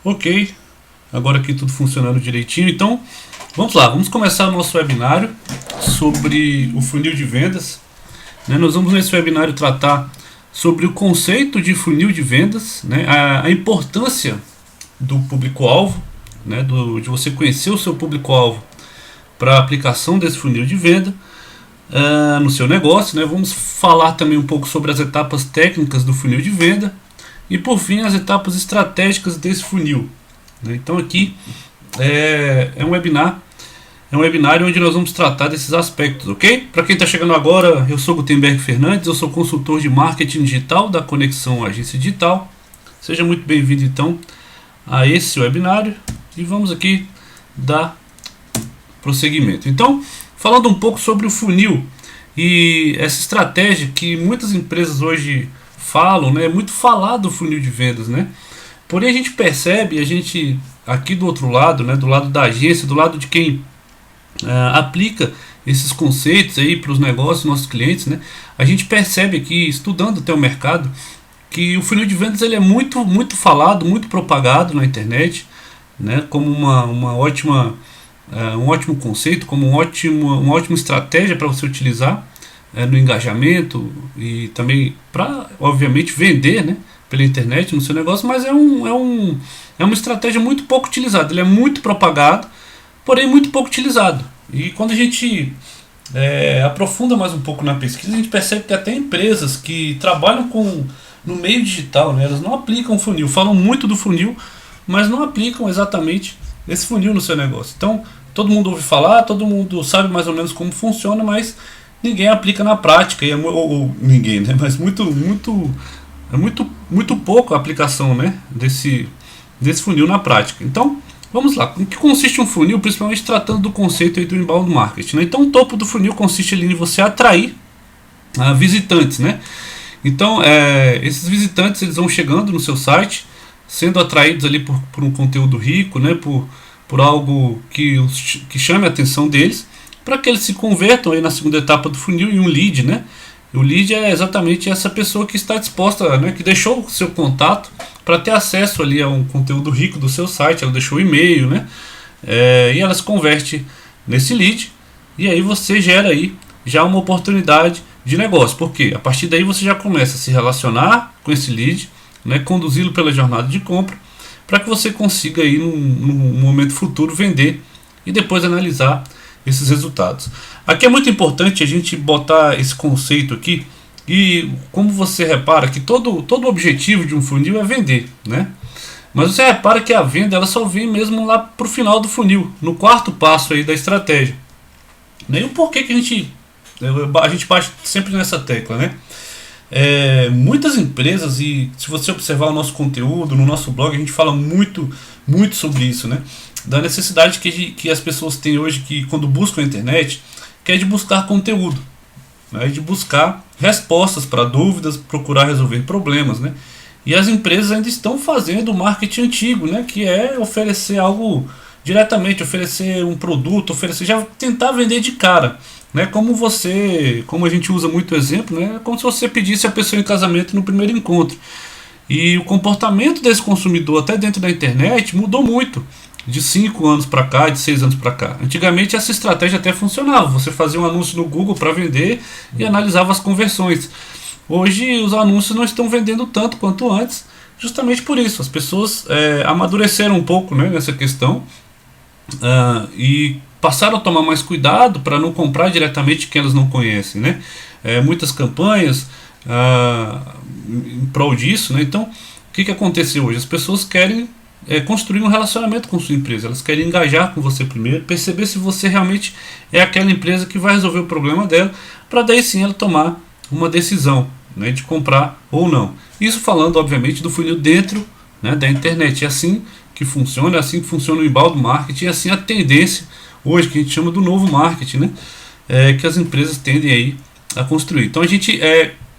Ok, agora aqui tudo funcionando direitinho. Então, vamos lá, vamos começar o nosso webinário sobre o funil de vendas. Nós vamos nesse webinário tratar sobre o conceito de funil de vendas, a importância do público-alvo, de você conhecer o seu público-alvo para a aplicação desse funil de venda no seu negócio. Vamos falar também um pouco sobre as etapas técnicas do funil de venda e, por fim, as etapas estratégicas desse funil. Então aqui é um webinário onde nós vamos tratar desses aspectos, ok? Para quem está chegando agora, eu sou Gutenberg Fernandes, eu sou consultor de marketing digital da Conexão Agência Digital. Seja muito bem-vindo então a esse webinário e vamos aqui dar prosseguimento. Então, falando um pouco sobre o funil e essa estratégia que muitas empresas hoje falam, é muito falado o funil de vendas, Porém a gente percebe, a gente aqui do outro lado, do lado da agência, do lado de quem aplica esses conceitos aí para os negócios, nossos clientes, a gente percebe aqui, estudando até o mercado, que o funil de vendas ele é muito, muito falado, muito propagado na internet, como uma ótima, um ótimo conceito, como uma ótima estratégia para você utilizar no engajamento e também para, obviamente, vender, pela internet no seu negócio, mas é uma estratégia muito pouco utilizada. Ele é muito propagado, porém muito pouco utilizado. E quando a gente aprofunda mais um pouco na pesquisa, a gente percebe que até empresas que trabalham no meio digital, elas não aplicam funil, falam muito do funil, mas não aplicam exatamente esse funil no seu negócio. Então, todo mundo ouve falar, todo mundo sabe mais ou menos como funciona, mas ninguém aplica na prática, ou ninguém, mas muito pouco a aplicação desse funil na prática. Então, vamos lá. Em que consiste um funil, principalmente tratando do conceito aí do inbound marketing? Então, o topo do funil consiste ali em você atrair visitantes. Então, esses visitantes eles vão chegando no seu site, sendo atraídos ali por um conteúdo rico, por algo que chame a atenção deles, para que eles se convertam aí na segunda etapa do funil em um lead, O lead é exatamente essa pessoa que está disposta, que deixou o seu contato para ter acesso ali a um conteúdo rico do seu site, ela deixou o e-mail, e ela se converte nesse lead, e aí você gera aí já uma oportunidade de negócio, porque a partir daí você já começa a se relacionar com esse lead, conduzi-lo pela jornada de compra, para que você consiga aí num momento futuro vender e depois analisar esses resultados. Aqui é muito importante a gente botar esse conceito aqui, e como você repara que todo o objetivo de um funil é vender, mas você repara que a venda ela só vem mesmo lá para o final do funil, no quarto passo aí da estratégia. E o porquê que a gente bate sempre nessa tecla, muitas empresas, e se você observar o nosso conteúdo no nosso blog, a gente fala muito sobre isso, da necessidade que as pessoas têm hoje, que quando buscam a internet, que é de buscar conteúdo, de buscar respostas para dúvidas, procurar resolver problemas, E as empresas ainda estão fazendo o marketing antigo, que é oferecer algo diretamente, oferecer um produto, já tentar vender de cara, como a gente usa muito exemplo, é como se você pedisse a pessoa em casamento no primeiro encontro. E o comportamento desse consumidor até dentro da internet mudou muito de 5 anos para cá, de 6 anos para cá. Antigamente essa estratégia até funcionava, você fazia um anúncio no Google para vender e analisava as conversões. Hoje os anúncios não estão vendendo tanto quanto antes, justamente por isso. As pessoas amadureceram um pouco nessa questão e passaram a tomar mais cuidado para não comprar diretamente quem elas não conhecem. Muitas campanhas em prol disso. Então, o que aconteceu hoje? As pessoas querem construir um relacionamento com sua empresa, elas querem engajar com você primeiro, perceber se você realmente é aquela empresa que vai resolver o problema dela, para daí sim ela tomar uma decisão de comprar ou não. Isso falando obviamente do funil dentro da internet. É assim que funciona, é assim que funciona o inbound marketing, é assim a tendência hoje que a gente chama do novo marketing, que as empresas tendem aí a construir. Então a gente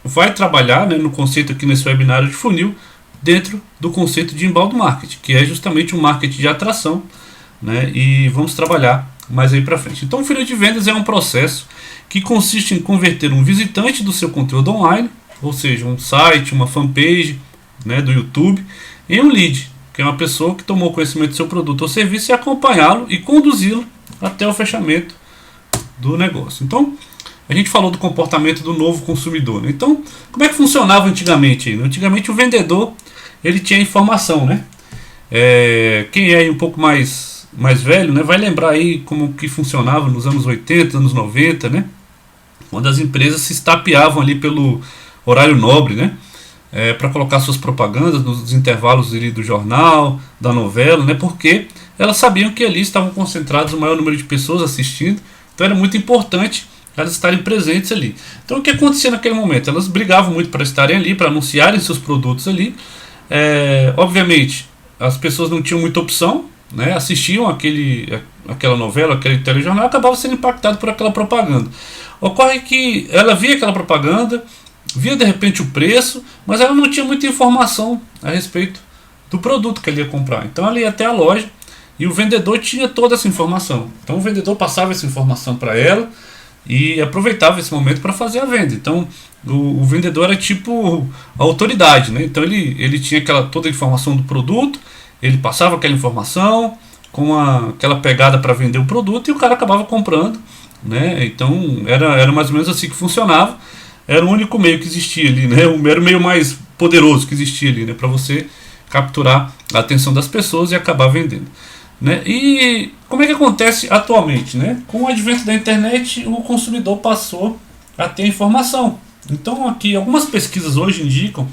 vai trabalhar no conceito aqui nesse webinário de funil, dentro do conceito de inbound marketing, que é justamente um marketing de atração, e vamos trabalhar mais aí para frente. Então o funil de vendas é um processo que consiste em converter um visitante do seu conteúdo online, ou seja, um site, uma fanpage do YouTube, em um lead, que é uma pessoa que tomou conhecimento do seu produto ou serviço e acompanhá-lo e conduzi-lo até o fechamento do negócio. Então, a gente falou do comportamento do novo consumidor, né? Então, como é que funcionava antigamente? Antigamente o vendedor ele tinha informação, né? Quem é um pouco mais velho, né, vai lembrar aí como que funcionava nos anos 80, anos 90, né? Quando as empresas se estapeavam ali pelo horário nobre, né? Para colocar suas propagandas nos intervalos ali do jornal, da novela, né? Porque elas sabiam que ali estavam concentrados o maior número de pessoas assistindo, então era muito importante elas estarem presentes ali. Então o que acontecia naquele momento? Elas brigavam muito para estarem ali, para anunciarem seus produtos ali. Obviamente as pessoas não tinham muita opção, né? Assistiam aquela novela, aquele telejornal, acabavam sendo impactados por aquela propaganda. Ocorre que ela via aquela propaganda, via de repente o preço, mas ela não tinha muita informação a respeito do produto que ele ia comprar. Então ela ia até a loja e o vendedor tinha toda essa informação. Então o vendedor passava essa informação para ela e aproveitava esse momento para fazer a venda. Então o vendedor era tipo a autoridade, né? Então ele tinha toda a informação do produto, ele passava aquela informação com aquela pegada para vender o produto e o cara acabava comprando, né? Então era mais ou menos assim que funcionava. Era o único meio que existia ali, né? Era o meio mais poderoso que existia ali, né? Para você capturar a atenção das pessoas e acabar vendendo, né? E como é que acontece atualmente, né? Com o advento da internet, o consumidor passou a ter informação. Então aqui algumas pesquisas hoje indicam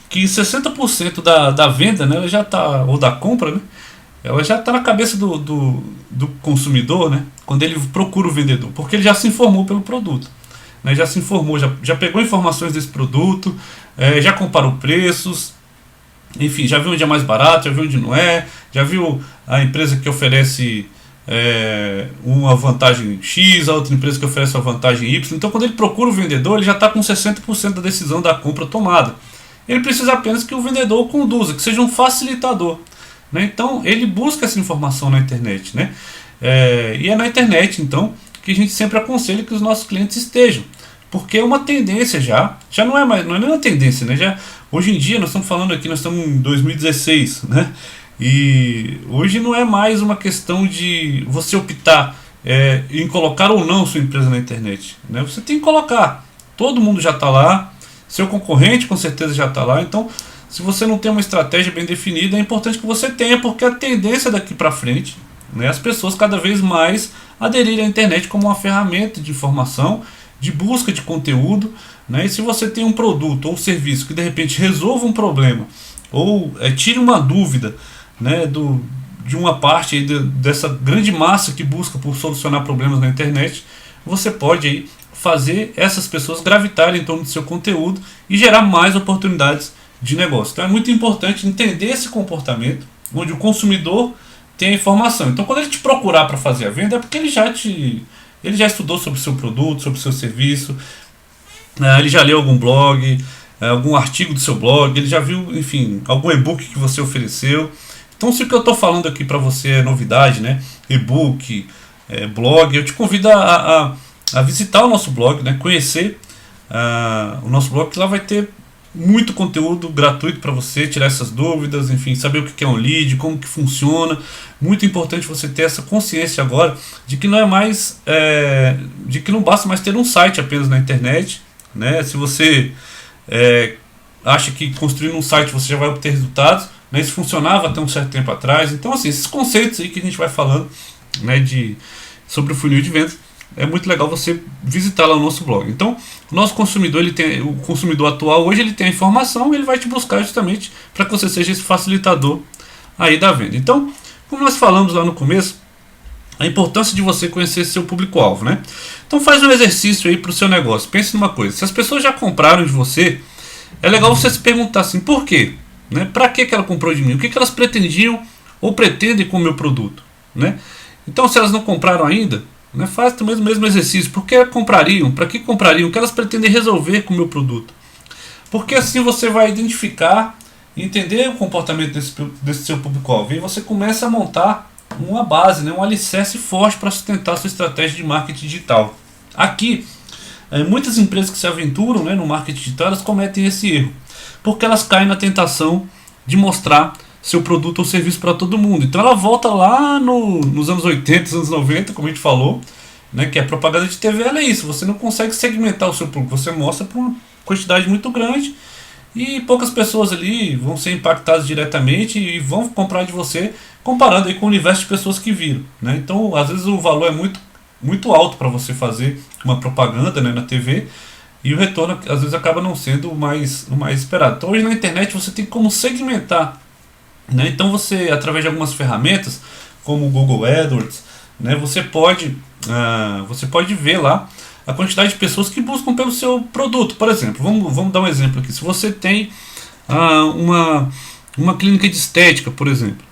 que 60% da venda, né, ela já tá, ou da compra, né, ela já está na cabeça do consumidor, né, quando ele procura o vendedor, porque ele já se informou pelo produto, né, já se informou, já pegou informações desse produto, já comparou preços, enfim, já viu onde é mais barato, já viu onde não é, já viu a empresa que oferece uma vantagem X, a outra empresa que oferece uma vantagem Y. Então quando ele procura o vendedor, ele já está com 60% da decisão da compra tomada. Ele precisa apenas que o vendedor o conduza, que seja um facilitador, né? Então ele busca essa informação na internet, né? E é na internet então que a gente sempre aconselha que os nossos clientes estejam, porque é uma tendência já não é mais, não é nem uma tendência, né? Hoje em dia nós estamos falando aqui, nós estamos em 2016, né? E hoje não é mais uma questão de você optar em colocar ou não sua empresa na internet, né? Você tem que colocar, todo mundo já está lá, seu concorrente com certeza já está lá. Então se você não tem uma estratégia bem definida, é importante que você tenha, porque a tendência daqui para frente, né, as pessoas cada vez mais aderirem à internet como uma ferramenta de informação, de busca de conteúdo, né? E se você tem um produto ou serviço que de repente resolva um problema ou tire uma dúvida, né, de uma parte aí dessa grande massa que busca por solucionar problemas na internet, você pode aí fazer essas pessoas gravitarem em torno do seu conteúdo e gerar mais oportunidades de negócio. Então é muito importante entender esse comportamento onde o consumidor tem a informação. Então quando ele te procurar para fazer a venda, é porque ele já estudou sobre o seu produto, sobre o seu serviço, ele já leu algum blog, algum artigo do seu blog, ele já viu, enfim, algum e-book que você ofereceu. Então se o que eu estou falando aqui para você é novidade, né, e-book, blog, eu te convido a visitar o nosso blog, né, conhecer o nosso blog, que lá vai ter muito conteúdo gratuito para você tirar essas dúvidas, enfim, saber o que é um lead, como que funciona. Muito importante você ter essa consciência agora de que não é mais, de que não basta mais ter um site apenas na internet, né? Se você acha que construindo um site você já vai obter resultados, né? Isso funcionava até um certo tempo atrás. Então assim, esses conceitos aí que a gente vai falando, né, sobre o funil de vendas, é muito legal você visitar lá o nosso blog. Então, o nosso consumidor, o consumidor atual hoje, ele tem a informação e ele vai te buscar justamente para que você seja esse facilitador aí da venda. Então, como nós falamos lá no começo, a importância de você conhecer seu público-alvo, né? Então faz um exercício aí para o seu negócio. Pense numa coisa: se as pessoas já compraram de você, é legal você se perguntar assim, por quê? Né? Para que ela comprou de mim? O que elas pretendiam ou pretendem com o meu produto, né? Então, se elas não compraram ainda, né, faz também o mesmo exercício. Por que comprariam? Para que comprariam? O que elas pretendem resolver com o meu produto? Porque assim você vai identificar e entender o comportamento desse seu público-alvo. E você começa a montar uma base, né, um alicerce forte para sustentar a sua estratégia de marketing digital. Aqui, muitas empresas que se aventuram, né, no marketing digital, elas cometem esse erro, porque elas caem na tentação de mostrar seu produto ou serviço para todo mundo. Então ela volta lá nos anos 80, anos 90, como a gente falou, né, que a propaganda de TV ela é isso, você não consegue segmentar o seu público, você mostra para uma quantidade muito grande e poucas pessoas ali vão ser impactadas diretamente e vão comprar de você, comparando aí com o universo de pessoas que viram, né? Então às vezes o valor é muito alto para você fazer uma propaganda, né, na TV, e o retorno às vezes acaba não sendo o mais esperado. Então hoje na internet você tem como segmentar, né? Então você, através de algumas ferramentas como o Google AdWords, né, você pode ver lá a quantidade de pessoas que buscam pelo seu produto. Por exemplo, vamos dar um exemplo aqui. Se você tem uma clínica de estética, por exemplo,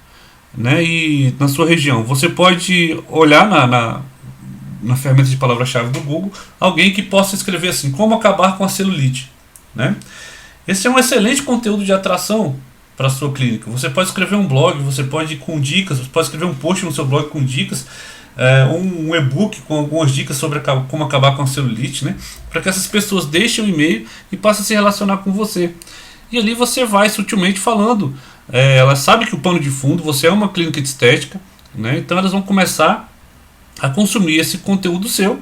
né, e na sua região, você pode olhar na ferramenta de palavra-chave do Google alguém que possa escrever assim: como acabar com a celulite, né? Esse é um excelente conteúdo de atração para a sua clínica. Você pode escrever um blog, você pode ir com dicas, você pode escrever um post no seu blog com dicas, um e-book com algumas dicas sobre como acabar com a celulite, né? Para que essas pessoas deixem o e-mail e passem a se relacionar com você. E ali você vai sutilmente falando. Elas sabem que o pano de fundo, você é uma clínica de estética, né? Então elas vão começar a consumir esse conteúdo seu,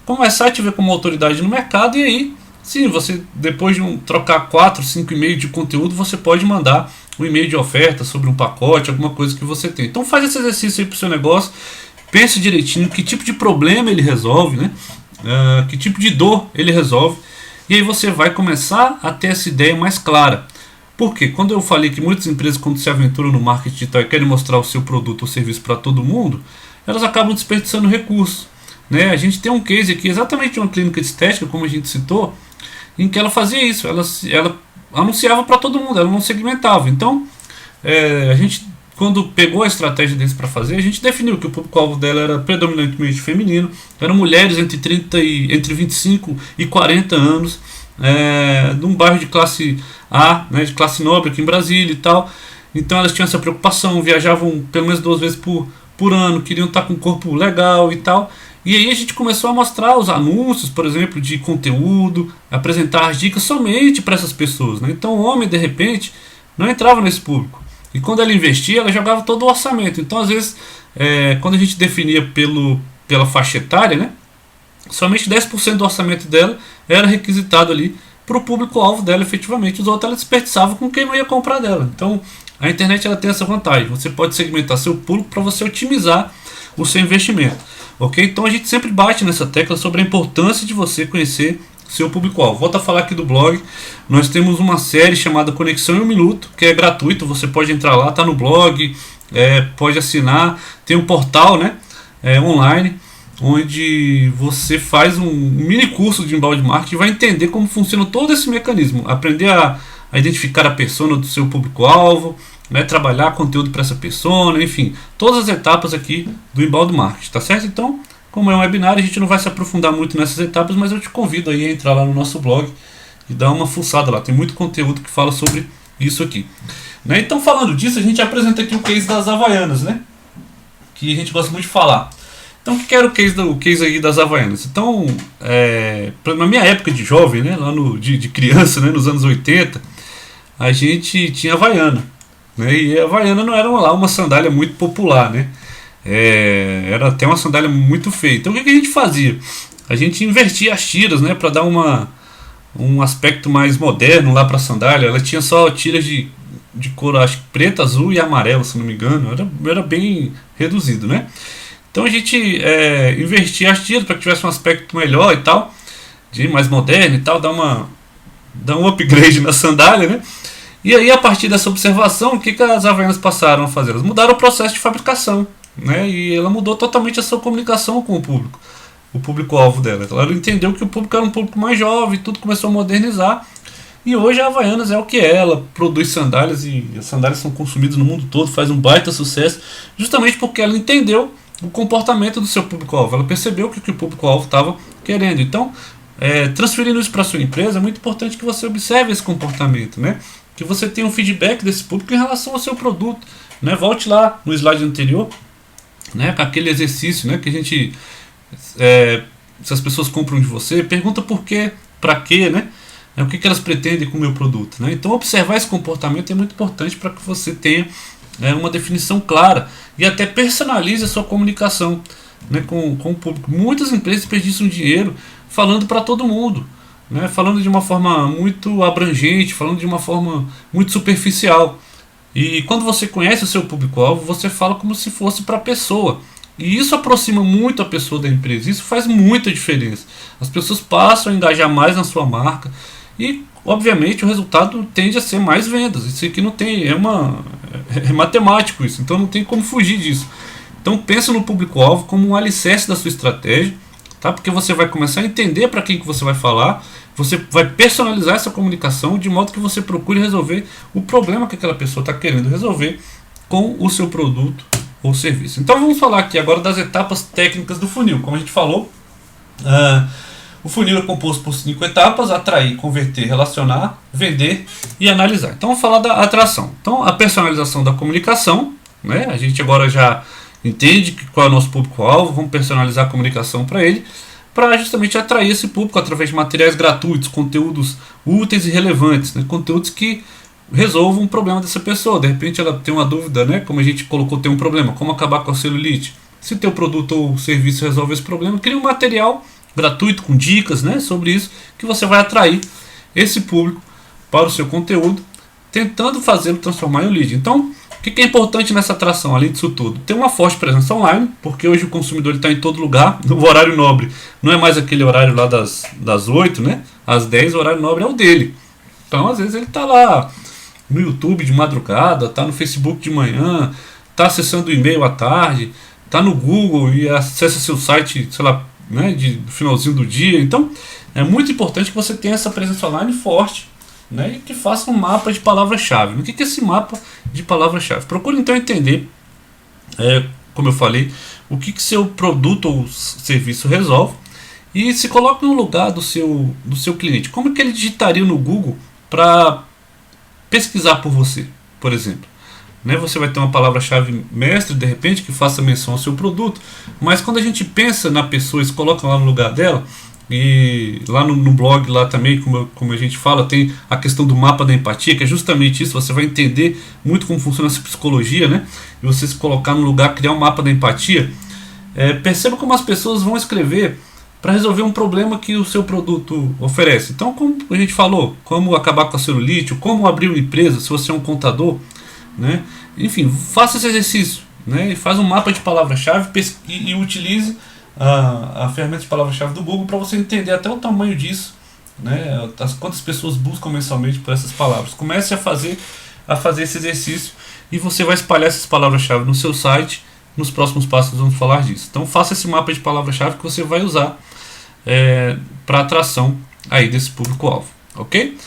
começar a te ver como autoridade no mercado, e aí sim, você, depois de trocar 4, 5 e-mails de conteúdo, você pode mandar um e-mail de oferta sobre um pacote, alguma coisa que você tem. Então faz esse exercício aí para o seu negócio, pense direitinho que tipo de problema ele resolve, né? Que tipo de dor ele resolve, e aí você vai começar a ter essa ideia mais clara. Porque quando eu falei que muitas empresas, quando se aventuram no marketing digital e querem mostrar o seu produto ou serviço para todo mundo, elas acabam desperdiçando recursos, né? A gente tem um case aqui exatamente de uma clínica de estética, como a gente citou, em que ela fazia isso, ela anunciava para todo mundo, ela não segmentava. Então a gente, quando pegou a estratégia deles para fazer, a gente definiu que o público-alvo dela era predominantemente feminino, eram mulheres entre 25 e 40 anos, num bairro de classe A, né, de classe nobre aqui em Brasília e tal. Então elas tinham essa preocupação, viajavam pelo menos 2 vezes por ano, queriam estar com um corpo legal e tal. E aí a gente começou a mostrar os anúncios, por exemplo, de conteúdo, apresentar as dicas somente para essas pessoas, né? Então o homem, de repente, não entrava nesse público. E quando ela investia, ela jogava todo o orçamento. Então, às vezes, quando a gente definia pela faixa etária, né, somente 10% do orçamento dela era requisitado ali para o público-alvo dela, efetivamente. Os outros ela desperdiçava com quem não ia comprar dela. Então, a internet ela tem essa vantagem. Você pode segmentar seu público para você otimizar o seu investimento. Ok? Então a gente sempre bate nessa tecla sobre a importância de você conhecer seu público-alvo. Volto a falar aqui do blog. Nós temos uma série chamada Conexão em 1 Minuto, que é gratuito. Você pode entrar lá, tá no blog, pode assinar. Tem um portal, né, online, onde você faz um mini curso de inbound marketing e vai entender como funciona todo esse mecanismo. Aprender a identificar a persona do seu público-alvo, né, trabalhar conteúdo para essa persona, enfim, todas as etapas aqui do inbound marketing, tá certo? Então, como é um webinar, a gente não vai se aprofundar muito nessas etapas, mas eu te convido aí a entrar lá no nosso blog e dar uma fuçada lá, tem muito conteúdo que fala sobre isso aqui, né? Então, falando disso, a gente apresenta aqui o case das Havaianas, né, que a gente gosta muito de falar. Então, o que era o case aí das Havaianas? Então, na minha época de jovem, né, lá de criança, né, nos anos 80, a gente tinha Havaiana, né, e a Havaiana não era lá uma sandália muito popular, né, era até uma sandália muito feia. Então o que a gente fazia? A gente invertia as tiras, né, para dar um aspecto mais moderno lá para a sandália. Ela tinha só tiras de cor, acho que preta, azul e amarelo, se não me engano, era bem reduzido, né. Então a gente invertia as tiras para que tivesse um aspecto melhor e tal, mais moderno e tal, dar um upgrade na sandália, né. E aí, a partir dessa observação, o que as Havaianas passaram a fazer? Elas mudaram o processo de fabricação, né? E ela mudou totalmente a sua comunicação com o público-alvo dela. Ela entendeu que o público era um público mais jovem, tudo começou a modernizar. E hoje a Havaianas é o que é. Ela produz sandálias e as sandálias são consumidas no mundo todo, faz um baita sucesso, justamente porque ela entendeu o comportamento do seu público-alvo. Ela percebeu o que o público-alvo estava querendo. Então, transferindo isso para a sua empresa, é muito importante que você observe esse comportamento, né? Que você tenha um feedback desse público em relação ao seu produto, né? Volte lá no slide anterior, né, com aquele exercício, né, que a gente, se as pessoas compram de você, pergunta por quê, para quê, né? o que elas pretendem com o meu produto, né? Então observar esse comportamento é muito importante para que você tenha uma definição clara e até personalize a sua comunicação, né, com o público. Muitas empresas desperdiçam dinheiro falando para todo mundo, né, falando de uma forma muito abrangente, falando de uma forma muito superficial. E quando você conhece o seu público-alvo, você fala como se fosse para a pessoa. E isso aproxima muito a pessoa da empresa. Isso faz muita diferença. As pessoas passam a engajar mais na sua marca e, obviamente, o resultado tende a ser mais vendas. Isso aqui não tem, é matemático isso. Então não tem como fugir disso. Então pensa no público-alvo como um alicerce da sua estratégia, tá? Porque você vai começar a entender para quem que você vai falar. Você vai personalizar essa comunicação de modo que você procure resolver o problema que aquela pessoa está querendo resolver com o seu produto ou serviço. Então vamos falar aqui agora das etapas técnicas do funil. Como a gente falou, o funil é composto por 5 etapas: atrair, converter, relacionar, vender e analisar. Então vamos falar da atração. Então a personalização da comunicação, né? A gente agora já entende qual é o nosso público-alvo, vamos personalizar a comunicação para ele, para justamente atrair esse público através de materiais gratuitos, conteúdos úteis e relevantes, né? Conteúdos que resolvam um problema dessa pessoa. De repente ela tem uma dúvida, né? Como a gente colocou, tem um problema, como acabar com a celulite. Se teu produto ou serviço resolve esse problema, cria um material gratuito com dicas, né, sobre isso, que você vai atrair esse público para o seu conteúdo, tentando fazê-lo transformar em um lead. Então, o que é importante nessa atração, além disso tudo? Ter uma forte presença online, porque hoje o consumidor está em todo lugar. No horário nobre não é mais aquele horário lá das 8, né? Às 10, o horário nobre é o dele. Então, às vezes, ele está lá no YouTube de madrugada, está no Facebook de manhã, está acessando o e-mail à tarde, está no Google e acessa seu site, sei lá, né, no finalzinho do dia. Então, é muito importante que você tenha essa presença online forte, né, e que faça um mapa de palavra-chave. O que é esse mapa de palavra-chave? Procure então entender, como eu falei, o que seu produto ou serviço resolve e se coloque no lugar do seu cliente. Como que ele digitaria no Google para pesquisar por você, por exemplo? Né, você vai ter uma palavra-chave mestre, de repente, que faça menção ao seu produto, mas quando a gente pensa na pessoa e se coloca lá no lugar dela, e lá no blog lá também, como a gente fala, tem a questão do mapa da empatia, que é justamente isso. Você vai entender muito como funciona essa psicologia, né? E você se colocar no lugar, criar um mapa da empatia. Perceba como as pessoas vão escrever para resolver um problema que o seu produto oferece. Então, como a gente falou, como acabar com a celulite, como abrir uma empresa, se você é um contador, né? Enfim, faça esse exercício, né? E faz um mapa de palavra-chave e utilize a ferramenta de palavra-chave do Google para você entender até o tamanho disso, né? Quantas pessoas buscam mensalmente por essas palavras. Comece a fazer esse exercício e você vai espalhar essas palavras-chave no seu site. Nos próximos passos vamos falar disso. Então faça esse mapa de palavra-chave que você vai usar para atração aí desse público-alvo, ok?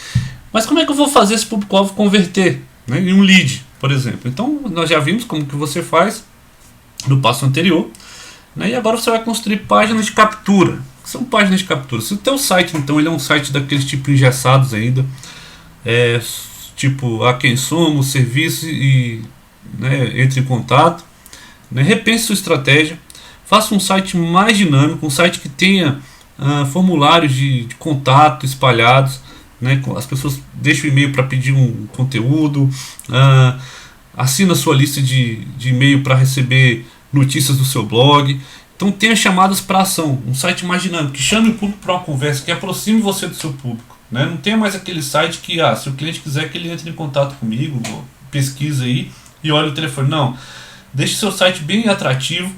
Mas como é que eu vou fazer esse público-alvo converter, né, em um lead, por exemplo? Então nós já vimos como que você faz no passo anterior, né, e agora você vai construir páginas de captura. O que são páginas de captura? Se o teu site, então, ele é um site daqueles tipo engessados ainda, tipo quem somos, serviço e, né, entre em contato, né, repense sua estratégia, faça um site mais dinâmico, um site que tenha formulários de contato espalhados, né, as pessoas deixam o e-mail para pedir um conteúdo, assina a sua lista de e-mail para receber notícias do seu blog. Então tenha chamadas para ação, um site mais dinâmico, que chame o público para uma conversa, que aproxime você do seu público, né? Não tenha mais aquele site que, se o cliente quiser que ele entre em contato comigo, pesquisa aí e olha o telefone. Não, deixe seu site bem atrativo,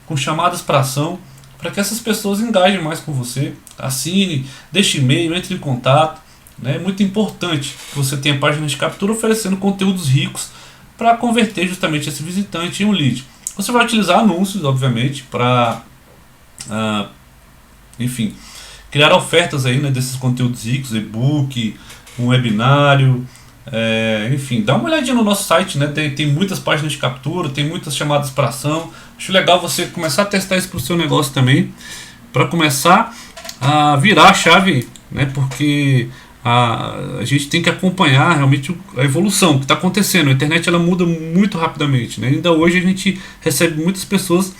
com chamadas para ação, para que essas pessoas engajem mais com você. Assine, deixe e-mail, entre em contato, né? É muito importante que você tenha páginas de captura oferecendo conteúdos ricos para converter justamente esse visitante em um lead. Você vai utilizar anúncios, obviamente, para, enfim, criar ofertas aí, né, desses conteúdos ricos, e-book, um webinário, enfim, dá uma olhadinha no nosso site, né, tem muitas páginas de captura, tem muitas chamadas para ação. Acho legal você começar a testar isso para o seu negócio também, para começar a virar a chave, né, porque a gente tem que acompanhar realmente a evolução que está acontecendo. A internet ela muda muito rapidamente, né? Ainda hoje a gente recebe muitas pessoas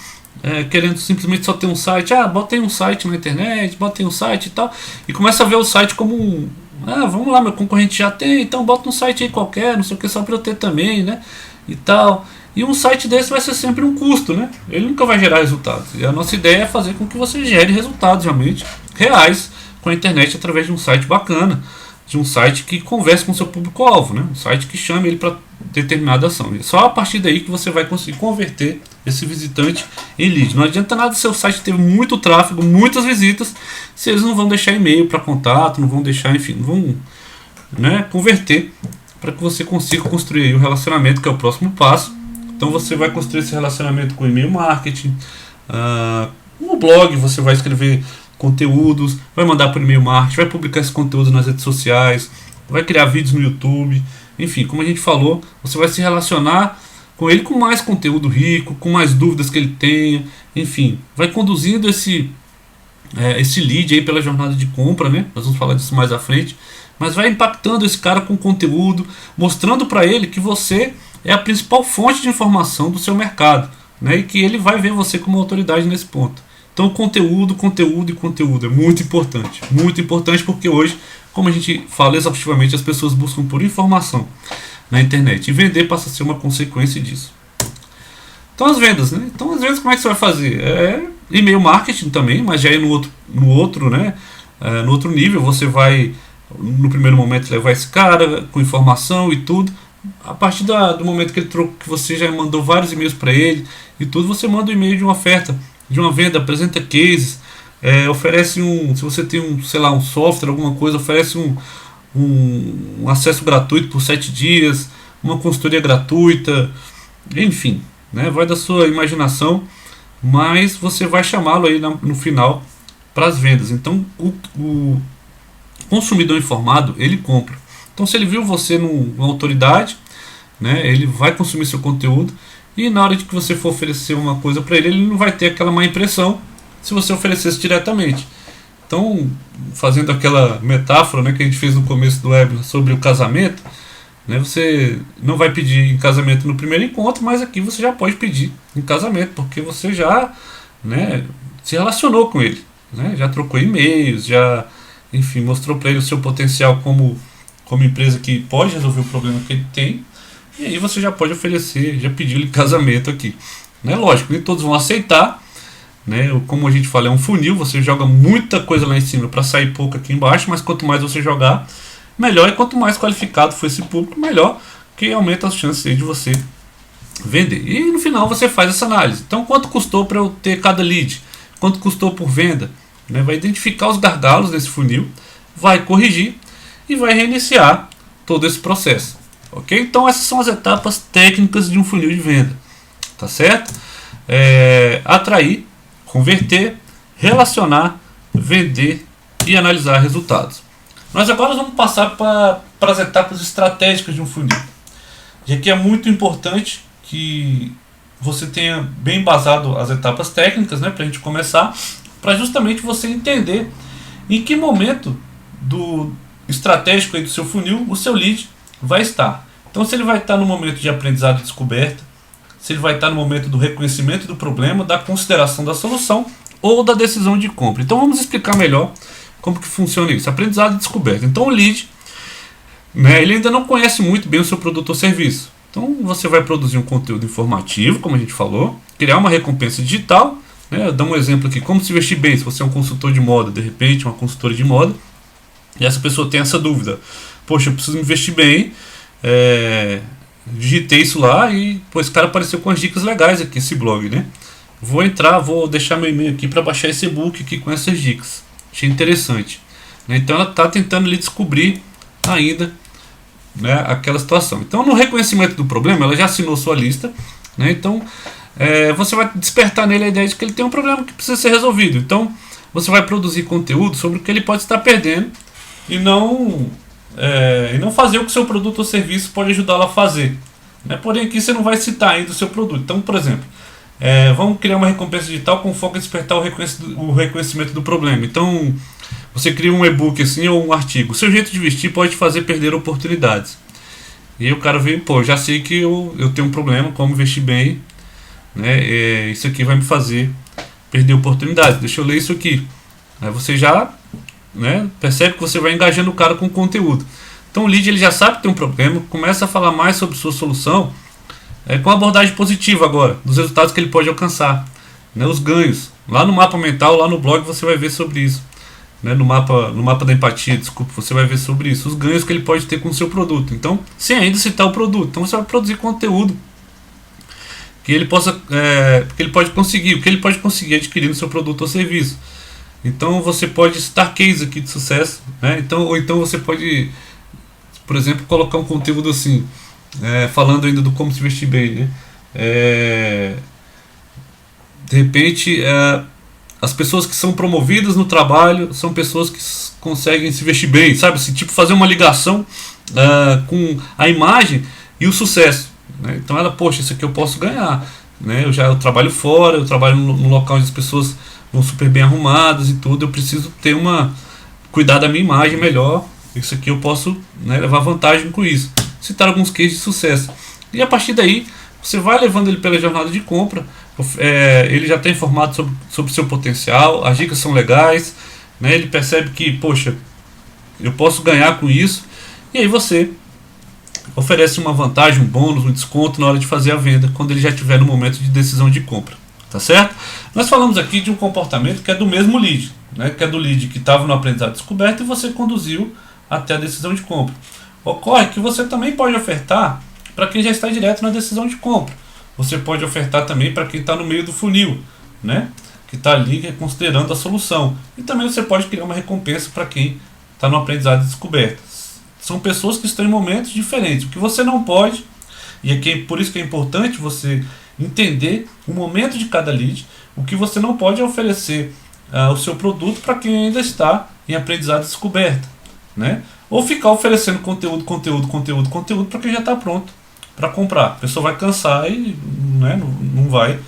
querendo simplesmente só ter um site. Bota aí um site na internet, bota aí um site e tal, e começa a ver o site como Ah, vamos lá, meu concorrente já tem, então bota um site aí qualquer, não sei o que, só para eu ter também, né? E tal. E um site desse vai ser sempre um custo, né? Ele nunca vai gerar resultados. E a nossa ideia é fazer com que você gere resultados realmente reais com a internet através de um site bacana, de um site que converse com o seu público-alvo, né? Um site que chame ele para determinada ação. E só a partir daí que você vai conseguir converter esse visitante em lead. Não adianta nada seu site ter muito tráfego, muitas visitas, se eles não vão deixar e-mail para contato, não vão deixar, enfim, não vão, né, converter para que você consiga construir o relacionamento, que é o próximo passo. Então você vai construir esse relacionamento com e-mail marketing, no blog você vai escrever conteúdos, vai mandar por e-mail marketing, vai publicar esse conteúdo nas redes sociais, vai criar vídeos no YouTube, enfim, como a gente falou, você vai se relacionar com ele com mais conteúdo rico, com mais dúvidas que ele tenha, enfim, vai conduzindo esse lead aí pela jornada de compra, né? Nós vamos falar disso mais à frente, mas vai impactando esse cara com conteúdo, mostrando para ele que você é a principal fonte de informação do seu mercado, né? E que ele vai ver você como autoridade nesse ponto. Então conteúdo, conteúdo e conteúdo é muito importante porque hoje, como a gente fala exaustivamente, as pessoas buscam por informação na internet e vender passa a ser uma consequência disso. Então as vendas, né? Então as vendas como é que você vai fazer? E-mail marketing também, mas já é no outro, né? No outro nível você vai no primeiro momento levar esse cara com informação e tudo. A partir do momento que que você já mandou vários e-mails para ele e tudo, você manda um e-mail de uma oferta, de uma venda, apresenta cases, oferece se você tem um software, alguma coisa, oferece um acesso gratuito por 7 dias, uma consultoria gratuita, enfim, né, vai da sua imaginação, mas você vai chamá-lo aí no final para as vendas. Então o consumidor informado, ele compra. Então se ele viu você numa autoridade, né, ele vai consumir seu conteúdo, e na hora de que você for oferecer uma coisa para ele não vai ter aquela má impressão se você oferecesse diretamente. Então, fazendo aquela metáfora, né, que a gente fez no começo do webinar sobre o casamento, né, você não vai pedir em casamento no primeiro encontro, mas aqui você já pode pedir em casamento, porque você já, né, se relacionou com ele, né, já trocou e-mails, já, enfim, mostrou para ele o seu potencial como empresa que pode resolver o problema que ele tem, e aí você já pode oferecer, já pediu em casamento aqui, né? Lógico, nem todos vão aceitar, né? Como a gente fala, é um funil, você joga muita coisa lá em cima para sair pouco aqui embaixo, mas quanto mais você jogar, melhor, e quanto mais qualificado for esse público, melhor, que aumenta as chances aí de você vender. E no final você faz essa análise. Então, quanto custou para eu ter cada lead? Quanto custou por venda? Né? Vai identificar os gargalos desse funil, vai corrigir e vai reiniciar todo esse processo. Ok? Então essas são as etapas técnicas de um funil de venda. Tá certo? Atrair, converter, relacionar, vender e analisar resultados. Nós agora vamos passar para as etapas estratégicas de um funil. E aqui é muito importante que você tenha bem embasado as etapas técnicas, né, para a gente começar, para justamente você entender em que momento do estratégico aí do seu funil o seu lead vai estar. Então se ele vai estar no momento de aprendizado e descoberta, se ele vai estar no momento do reconhecimento do problema, da consideração da solução ou da decisão de compra. Então vamos explicar melhor como que funciona isso. Aprendizado e descoberta. Então o lead, né, ele ainda não conhece muito bem o seu produto ou serviço. Então você vai produzir um conteúdo informativo, como a gente falou, criar uma recompensa digital, né, dar um exemplo aqui, como se vestir bem, se você é um consultor de moda, de repente uma consultora de moda, e essa pessoa tem essa dúvida, poxa, eu preciso me vestir bem, digitei isso lá e esse cara apareceu com as dicas legais aqui, esse blog, né? Vou deixar meu e-mail aqui para baixar esse e-book aqui com essas dicas. Achei interessante, né? Então ela está tentando ali descobrir ainda, né, aquela situação. Então no reconhecimento do problema, ela já assinou sua lista, né? Então você vai despertar nele a ideia de que ele tem um problema que precisa ser resolvido. Então você vai produzir conteúdo sobre o que ele pode estar perdendo e não fazer o que o seu produto ou serviço pode ajudá-lo a fazer, né? Porém aqui você não vai citar ainda o seu produto. Então, por exemplo, vamos criar uma recompensa digital com foco em despertar o reconhecimento do problema. Então você cria um e-book assim, ou um artigo, o seu jeito de vestir pode fazer perder oportunidades. E aí o cara vem, já sei que eu tenho um problema, como vestir bem, né? Isso aqui vai me fazer perder oportunidades, deixa eu ler isso aqui. Aí você já né, percebe que você vai engajando o cara com conteúdo. Então o lead ele já sabe que tem um problema, começa a falar mais sobre sua solução, com abordagem positiva agora, dos resultados que ele pode alcançar, né, os ganhos. Lá no mapa mental, lá no blog você vai ver sobre isso, né, no mapa da empatia, desculpa, você vai ver sobre isso, os ganhos que ele pode ter com o seu produto. Então, sem ainda citar o produto, então você vai produzir conteúdo que ele possa, que ele pode conseguir, o que ele pode conseguir adquirindo seu produto ou serviço. Então você pode citar case aqui de sucesso, né? Ou então você pode, por exemplo, colocar um conteúdo assim, falando ainda do como se vestir bem, né? De repente, as pessoas que são promovidas no trabalho são pessoas que conseguem se vestir bem, sabe? Assim, tipo, fazer uma ligação com a imagem e o sucesso, né? Então ela, poxa, isso aqui eu posso ganhar, né? Eu trabalho fora, eu trabalho no local onde as pessoas vão super bem arrumadas e tudo, eu preciso ter cuidar da minha imagem melhor, isso aqui eu posso, né, levar vantagem com isso. Citar alguns cases de sucesso. E a partir daí, você vai levando ele pela jornada de compra, ele já está informado sobre o seu potencial, as dicas são legais, né, ele percebe que, poxa, eu posso ganhar com isso, e aí você oferece uma vantagem, um bônus, um desconto na hora de fazer a venda, quando ele já estiver no momento de decisão de compra. Tá certo? Nós falamos aqui de um comportamento que é do mesmo lead, né, que é do lead que estava no aprendizado descoberto e você conduziu até a decisão de compra. Ocorre que você também pode ofertar para quem já está direto na decisão de compra. Você pode ofertar também para quem está no meio do funil, né, que está ali considerando a solução. E também você pode criar uma recompensa para quem está no aprendizado descoberto. São pessoas que estão em momentos diferentes. O que você não pode, e por isso que é importante você entender o momento de cada lead, o que você não pode é oferecer o seu produto para quem ainda está em aprendizado descoberto, né? Ou ficar oferecendo conteúdo para quem já está pronto para comprar. A pessoa vai cansar e, né, não vai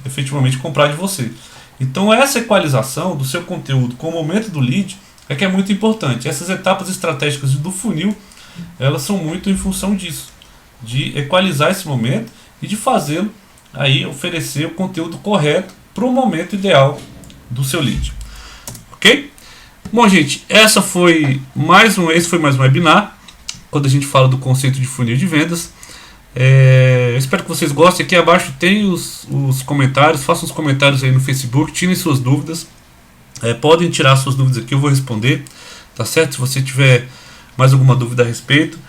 efetivamente comprar de você. Então essa equalização do seu conteúdo com o momento do lead é que é muito importante. Essas etapas estratégicas do funil, elas são muito em função disso, de equalizar esse momento e de fazê-lo aí oferecer o conteúdo correto para o momento ideal do seu lead. Ok? Bom, gente, esse foi mais um webinar, quando a gente fala do conceito de funil de vendas. Espero que vocês gostem. Aqui abaixo tem os comentários, façam os comentários aí no Facebook, tirem suas dúvidas. Podem tirar suas dúvidas aqui, eu vou responder, tá certo? Se você tiver mais alguma dúvida a respeito.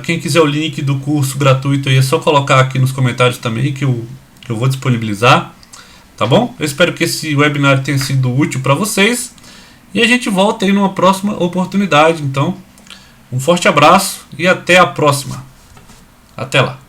Quem quiser o link do curso gratuito aí, é só colocar aqui nos comentários também que eu vou disponibilizar, tá bom? Eu espero que esse webinar tenha sido útil para vocês e a gente volta aí numa próxima oportunidade. Então, um forte abraço e até a próxima. Até lá.